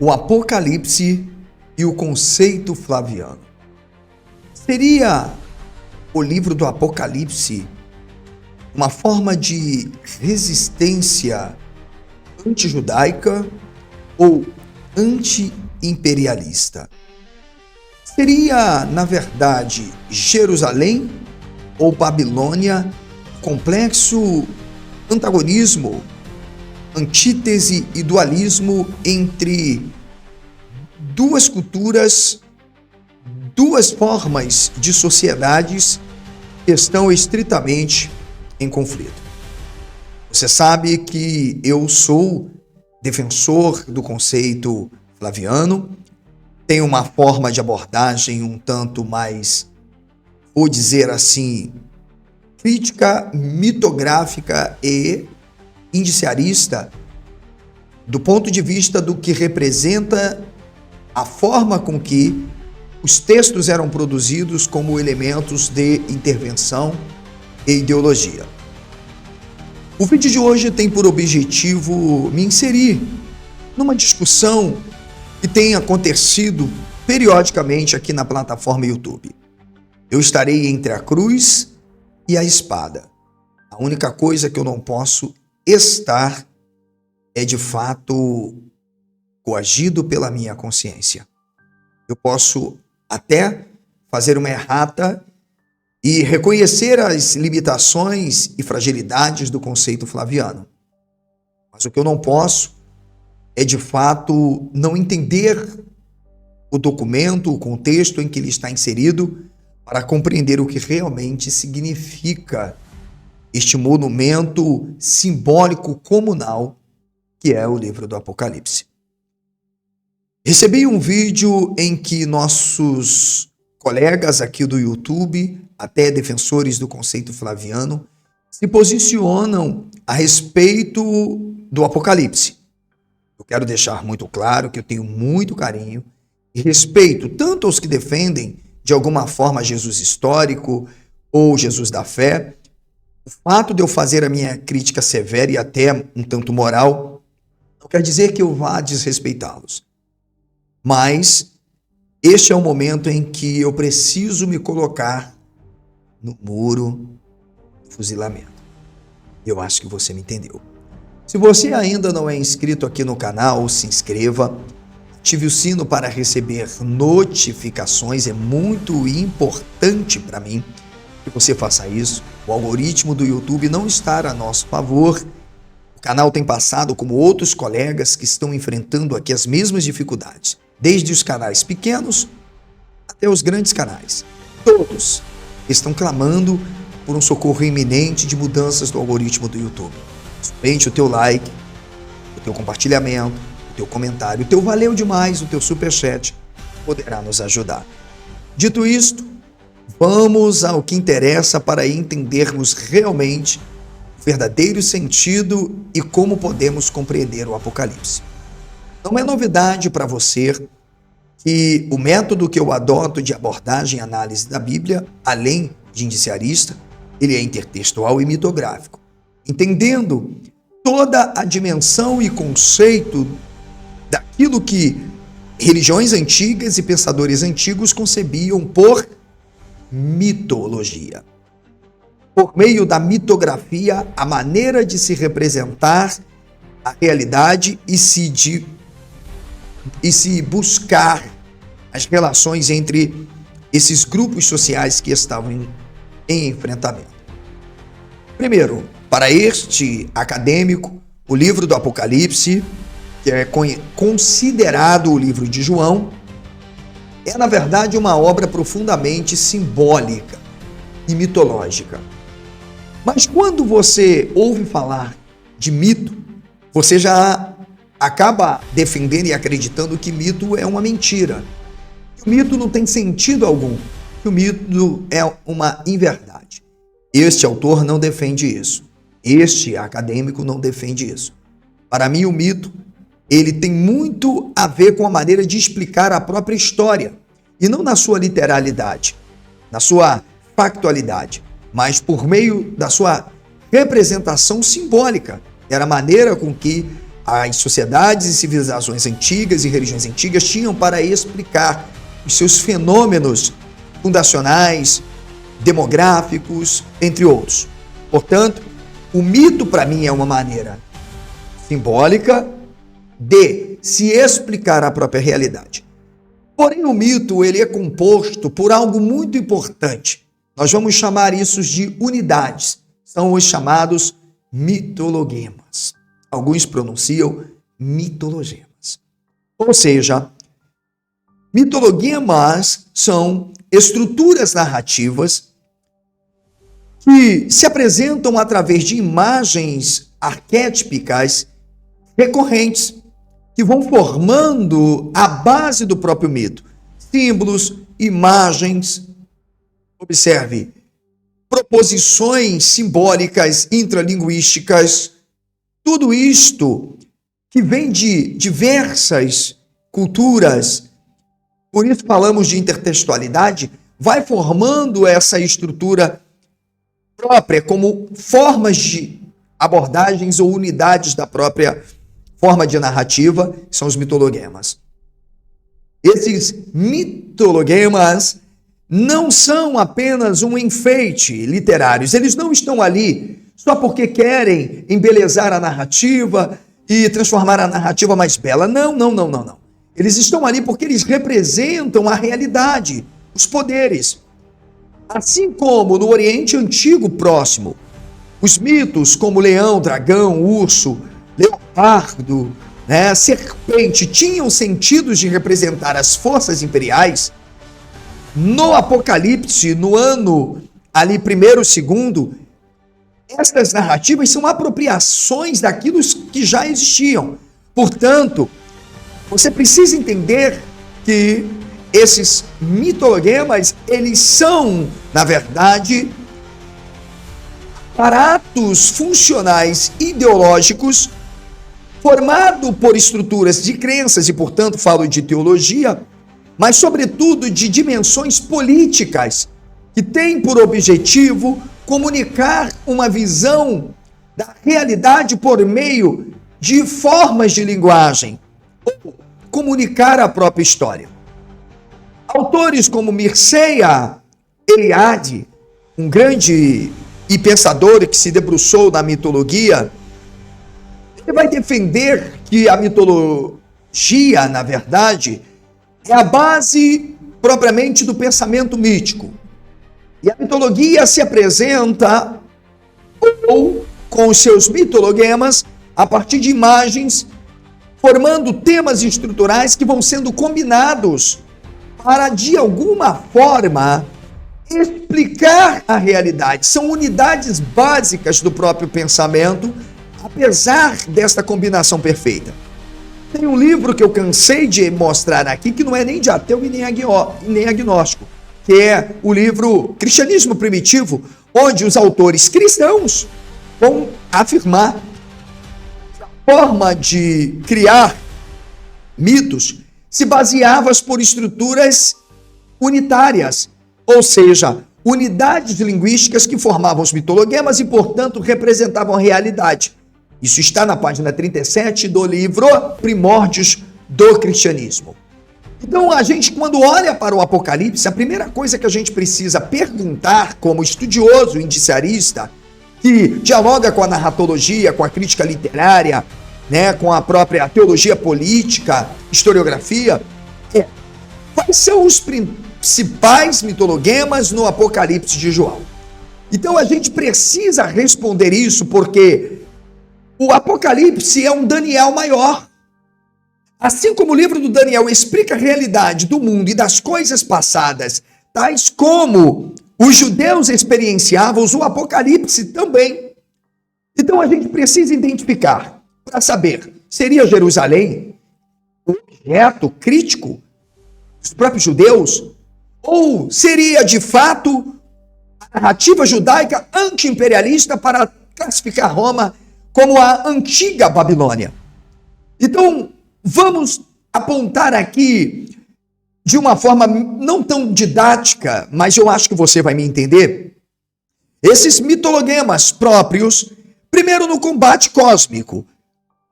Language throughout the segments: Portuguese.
o Apocalipse e o conceito flaviano. Seria o livro do Apocalipse uma forma de resistência antijudaica ou anti-imperialista? Seria, na verdade, Jerusalém ou Babilônia, complexo antagonismo, antítese e dualismo entre duas culturas, duas formas de sociedades que estão estritamente em conflito. Você sabe que eu sou defensor do conceito flaviano, tenho uma forma de abordagem um tanto mais, vou dizer assim, crítica, mitográfica e indiciarista, do ponto de vista do que representa a forma com que os textos eram produzidos como elementos de intervenção e ideologia. O vídeo de hoje tem por objetivo me inserir numa discussão que tem acontecido periodicamente aqui na plataforma YouTube. Eu estarei entre a cruz e a espada. A única coisa que eu não posso estar é de fato coagido pela minha consciência. Eu posso até fazer uma errata e reconhecer as limitações e fragilidades do conceito flaviano. Mas o que eu não posso é, de fato, não entender o documento, o contexto em que ele está inserido, para compreender o que realmente significa este monumento simbólico comunal que é o livro do Apocalipse. Recebi um vídeo em que nossos colegas aqui do YouTube, até defensores do conceito flaviano, se posicionam a respeito do Apocalipse. Eu quero deixar muito claro que eu tenho muito carinho e respeito tanto aos que defendem de alguma forma Jesus histórico ou Jesus da fé. O fato de eu fazer a minha crítica severa e até um tanto moral não quer dizer que eu vá desrespeitá-los. Mas este é o momento em que eu preciso me colocar no muro do fuzilamento. Eu acho que você me entendeu. Se você ainda não é inscrito aqui no canal, se inscreva, ative o sino para receber notificações. É muito importante para mim que você faça isso. O algoritmo do YouTube não está a nosso favor. O canal tem passado como outros colegas que estão enfrentando aqui as mesmas dificuldades, desde os canais pequenos até os grandes canais. Todos estão clamando por um socorro iminente de mudanças do algoritmo do YouTube. Somente o teu like, o teu compartilhamento, o teu comentário, o teu valeu demais, o teu superchat poderá nos ajudar. Dito isto, vamos ao que interessa para entendermos realmente o verdadeiro sentido e como podemos compreender o Apocalipse. Não é novidade para você que o método que eu adoto de abordagem e análise da Bíblia, além de indiciarista, ele é intertextual e mitográfico, entendendo toda a dimensão e conceito daquilo que religiões antigas e pensadores antigos concebiam por mitologia. Por meio da mitografia, a maneira de se representar a realidade e se buscar as relações entre esses grupos sociais que estavam em enfrentamento. Primeiro, para este acadêmico, o livro do Apocalipse, que é considerado o livro de João, é na verdade uma obra profundamente simbólica e mitológica. Mas quando você ouve falar de mito, você já acaba defendendo e acreditando que mito é uma mentira. Que o mito não tem sentido algum. Que o mito é uma inverdade. Este autor não defende isso. Este acadêmico não defende isso. Para mim, o mito, ele tem muito a ver com a maneira de explicar a própria história. E não na sua literalidade, na sua factualidade, mas por meio da sua representação simbólica. Era a maneira com que as sociedades e civilizações antigas e religiões antigas tinham para explicar os seus fenômenos fundacionais, demográficos, entre outros. Portanto, o mito para mim é uma maneira simbólica de se explicar a própria realidade. Porém, o mito ele é composto por algo muito importante. Nós vamos chamar isso de unidades. São os chamados mitologemas. Alguns pronunciam mitologemas. Ou seja, mitologemas são estruturas narrativas que se apresentam através de imagens arquétipicas recorrentes, que vão formando a base do próprio mito. Símbolos, imagens, observe, proposições simbólicas, intralinguísticas, tudo isto que vem de diversas culturas, por isso falamos de intertextualidade, vai formando essa estrutura própria como formas de abordagens ou unidades da própria forma de narrativa, que são os mitologemas. Esses mitologemas não são apenas um enfeite literário, eles não estão ali só porque querem embelezar a narrativa e transformar a narrativa mais bela. Não. Eles estão ali porque eles representam a realidade, os poderes. Assim como no Oriente Antigo próximo, os mitos como leão, dragão, urso, leopardo, serpente, tinham sentidos de representar as forças imperiais. No Apocalipse, no ano ali primeiro, segundo, estas narrativas são apropriações daquilo que já existiam. Portanto, você precisa entender que esses mitologemas, eles são, na verdade, aparatos funcionais ideológicos formado por estruturas de crenças e, portanto, falo de teologia, mas, sobretudo, de dimensões políticas, que têm por objetivo comunicar uma visão da realidade por meio de formas de linguagem, ou comunicar a própria história. Autores como Mircea Eliade, um grande e pensador que se debruçou na mitologia, ele vai defender que a mitologia, na verdade, é a base propriamente do pensamento mítico. E a mitologia se apresenta ou com os seus mitologemas a partir de imagens, formando temas estruturais que vão sendo combinados para, de alguma forma, explicar a realidade. São unidades básicas do próprio pensamento, apesar desta combinação perfeita. Tem um livro que eu cansei de mostrar aqui, que não é nem de ateu e nem agnóstico, que é o livro Cristianismo Primitivo, onde os autores cristãos vão afirmar que a forma de criar mitos se baseava por estruturas unitárias, ou seja, unidades linguísticas que formavam os mitologemas e, portanto, representavam a realidade. Isso está na página 37 do livro Primórdios do Cristianismo. Então, a gente, quando olha para o Apocalipse, a primeira coisa que a gente precisa perguntar, como estudioso indiciarista, que dialoga com a narratologia, com a crítica literária, com a própria teologia política, historiografia, é: quais são os principais mitologemas no Apocalipse de João? Então, a gente precisa responder isso porque o Apocalipse é um Daniel maior. Assim como o livro do Daniel explica a realidade do mundo e das coisas passadas, tais como os judeus experienciavam, o Apocalipse também. Então a gente precisa identificar, para saber, seria Jerusalém o objeto crítico dos próprios judeus? Ou seria, de fato, a narrativa judaica anti-imperialista para classificar Roma como a antiga Babilônia? Então, vamos apontar aqui de uma forma não tão didática, mas eu acho que você vai me entender, esses mitologemas próprios, primeiro no combate cósmico.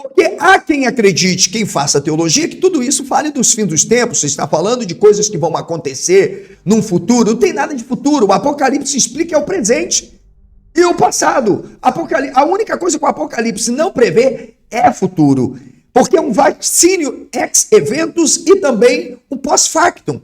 Porque há quem acredite, quem faça teologia, que tudo isso fale dos fins dos tempos. Você está falando de coisas que vão acontecer num futuro. Não tem nada de futuro. O Apocalipse explica é o presente e o passado. A única coisa que o Apocalipse não prevê é futuro. Porque é um vaticínio ex eventus e também um pós-factum.